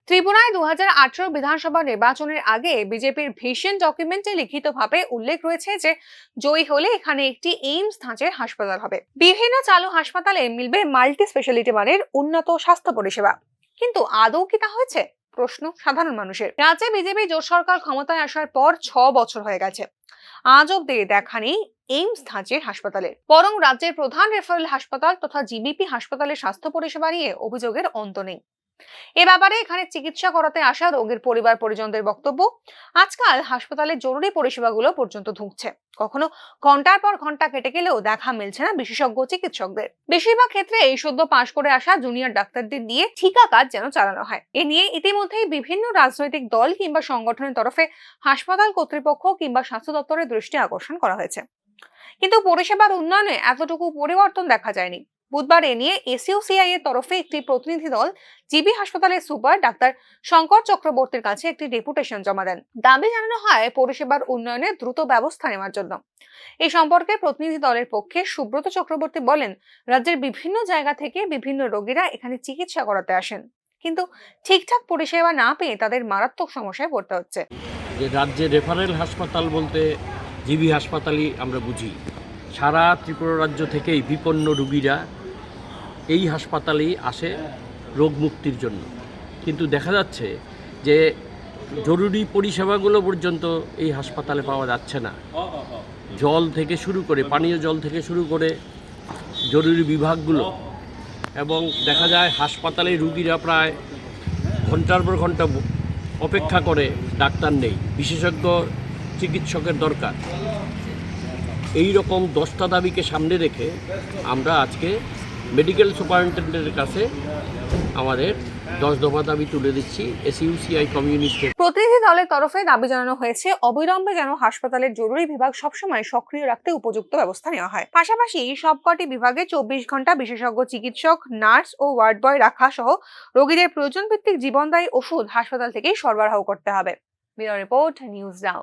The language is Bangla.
ত্রিপুরায় 2018 বিধানসভা নির্বাচনের আগে বিজেপির ভিশন ডকুমেন্টে লিখিতভাবে উল্লেখ রয়েছে যে জয়ী হলে এখানে একটি এইমস ধাঁচের হাসপাতাল হবে। বিভিন্ন চালু হাসপাতালে মিলবে মাল্টি স্পেশালিটি মানের উন্নত স্বাস্থ্য পরিষেবা। কিন্তু আদৌ কি তা হয়েছে? প্রশ্ন সাধারণ মানুষের। রাজ্যে বিজেপি জোট সরকার ক্ষমতায় আসার পর 6 বছর হয়ে গেছে, আজ অব্দি দেখা নেই এইমস ধাঁচের হাসপাতালে। বরং রাজ্যের প্রধান রেফারেল হাসপাতাল তথা জিবিপি হাসপাতালের স্বাস্থ্য পরিষেবা নিয়ে অভিযোগের অন্ত নেই। এ ব্যাপারে এখানে চিকিৎসা করাতে আসা রোগীর পরিবার পরিজনদের বক্তব্য, আজকাল হাসপাতালের জরুরি পরিষেবাগুলো পর্যন্ত ধুঁকছে। কখনো ঘন্টার পর ঘন্টা কেটে গেলেও দেখা মিলছে না বিশেষজ্ঞ চিকিৎসকদের। বেশিরভাগ ক্ষেত্রে এই সদ্য পাশ করে আসা জুনিয়র ডাক্তারদের দিয়ে ঠিকা কাজ যেন চালানো হয়। এ নিয়ে ইতিমধ্যেই বিভিন্ন রাজনৈতিক দল কিংবা সংগঠনের তরফে হাসপাতাল কর্তৃপক্ষ কিংবা স্বাস্থ্য দপ্তরের দৃষ্টি আকর্ষণ করা হয়েছে, কিন্তু পরিষেবার উন্নয়নে এতটুকু পরিবর্তন দেখা যায়নি। বুধবার এ নিয়ে এসইউসিআই এর তরফে একটি প্রতিনিধি দল জিবি হাসপাতালের সুপার ডাক্তার শঙ্কর চক্রবর্তীর কাছে একটি ডেপুটেশন জমা দেন। দাবি জানানো হয় পরিষেবার উন্নয়নে দ্রুত ব্যবস্থা নেওয়ার জন্য। এই সম্পর্কে প্রতিনিধি দলের পক্ষে সুব্রত চক্রবর্তী বলেন, রাজ্যের বিভিন্ন জায়গা থেকে বিভিন্ন রোগীরা এখানে চিকিৎসা করাতে আসেন, কিন্তু ঠিকঠাক পরিষেবা না পেয়ে তাদের মারাত্মক সমস্যায় পড়তে হচ্ছে। যে রাজ্যের রেফারেল হাসপাতাল বলতে জিবি হাসপাতালই আমরা বুঝি। সারা ত্রিপুরা রাজ্য থেকেই বিপন্ন রোগীরা এই হাসপাতালেই আসে রোগ মুক্তির জন্য, কিন্তু দেখা যাচ্ছে যে জরুরি পরিষেবাগুলো পর্যন্ত এই হাসপাতালে পাওয়া যাচ্ছে না। জল থেকে শুরু করে, পানীয় জল থেকে শুরু করে জরুরি বিভাগগুলো, এবং দেখা যায় হাসপাতালে রুগীরা প্রায় ঘন্টার পর ঘন্টা অপেক্ষা করে, ডাক্তার নেই, বিশেষজ্ঞ চিকিৎসকের দরকার। এই রকম 10টা দাবিকে সামনে রেখে আমরা আজকে মেডিকেল সুপারিনটেন্ডেন্টের কাছে আমাদের 10 দফা দাবি তুলে দিচ্ছি এসইউসিআই কমিউনিস্টের। প্রতিনিধি দলের তরফে দাবি জানানো হয়েছে অবিলম্বে যেন হাসপাতালের জরুরি বিভাগ সবসময় সক্রিয় রাখতে উপযুক্ত ব্যবস্থা নেওয়া হয়। পাশাপাশি সবকটি বিভাগে 24 ঘন্টা বিশেষজ্ঞ চিকিৎসক, নার্স ও ওয়ার্ড বয় রাখা সহ রোগীদের প্রয়োজন ভিত্তিক জীবনদায়ী ওষুধ হাসপাতাল থেকেই সরবরাহ করতে হবে। Bureau report, news now.